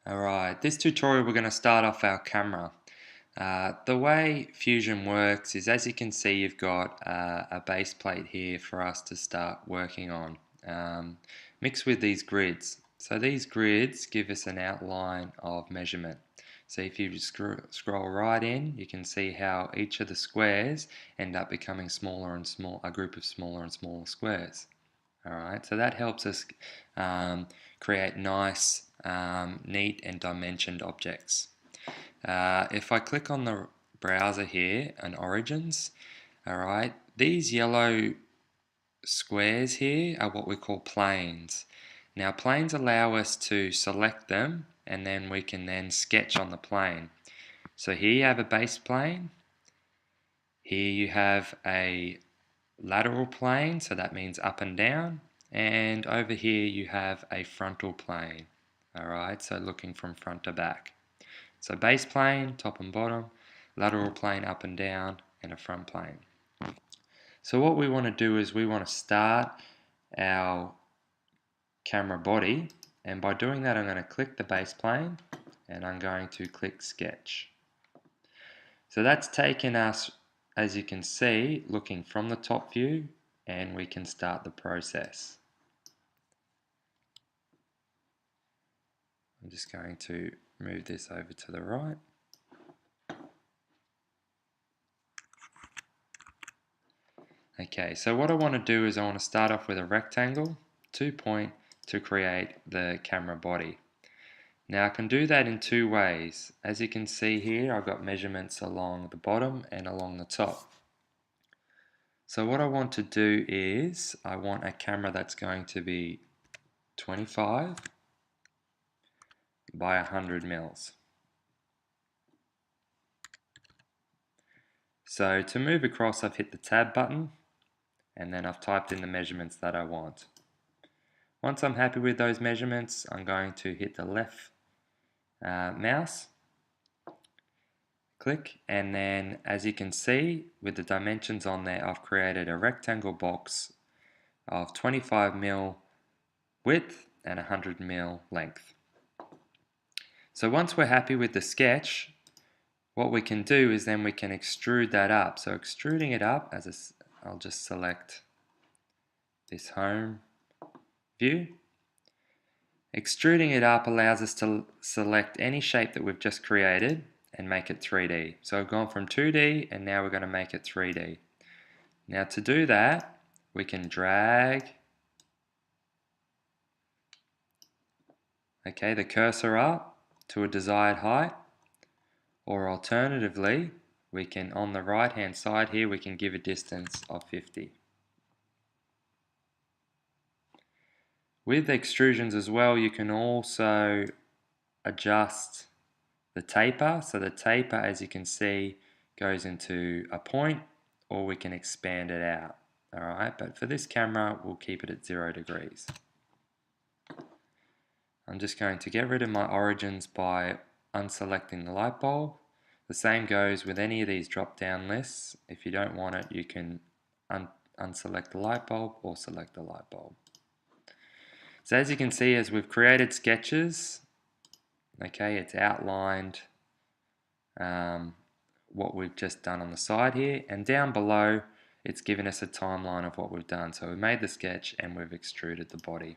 Alright, this tutorial we're going to start off our camera. The way Fusion works is, as you can see, you've got a base plate here for us to start working on, mixed with these grids. So these grids give us an outline of measurement. So if you scroll right in, you can see how each of the squares end up becoming smaller and a group of smaller and smaller squares. Alright, so that helps us create nice, neat and dimensioned objects. If I click on the browser here and origins, alright, these yellow squares here are what we call planes. Now planes allow us to select them and then we can then sketch on the plane. So here you have a base plane, here you have a lateral plane, so that means up and down, and over here you have a frontal plane. Alright, so looking from front to back. So base plane, top and bottom, lateral plane up and down, and a front plane. So what we want to do is we want to start our camera body, and by doing that I'm going to click the base plane and I'm going to click sketch. So that's taken us, as you can see, looking from the top view, and we can start the process. I'm just going to move this over to the right. Okay, so what I want to do is I want to start off with a rectangle, 2-point, to create the camera body. Now I can do that in two ways. As you can see here, I've got measurements along the bottom and along the top. So what I want to do is I want a camera that's going to be 25 by 100 mils. So to move across, I've hit the tab button and then I've typed in the measurements that I want. Once I'm happy with those measurements, I'm going to hit the left mouse, click, and then as you can see with the dimensions on there, I've created a rectangle box of 25 mil width and 100 mil length. So once we're happy with the sketch, what we can do is then we can extrude that up. So extruding it up, I'll just select this home view. Extruding it up allows us to select any shape that we've just created and make it 3D. So we've gone from 2D and now we're going to make it 3D. Now to do that, we can drag the cursor up to a desired height, or alternatively, we can, on the right hand side here, we can give a distance of 50. With extrusions as well, you can also adjust the taper. So the taper, as you can see, goes into a point, or we can expand it out. Alright, but for this camera, we'll keep it at 0 degrees. I'm just going to get rid of my origins by unselecting the light bulb. The same goes with any of these drop down lists. If you don't want it, you can unselect the light bulb or select the light bulb. So as you can see, as we've created sketches, it's outlined what we've just done on the side here, and down below it's given us a timeline of what we've done. So we made the sketch and we've extruded the body.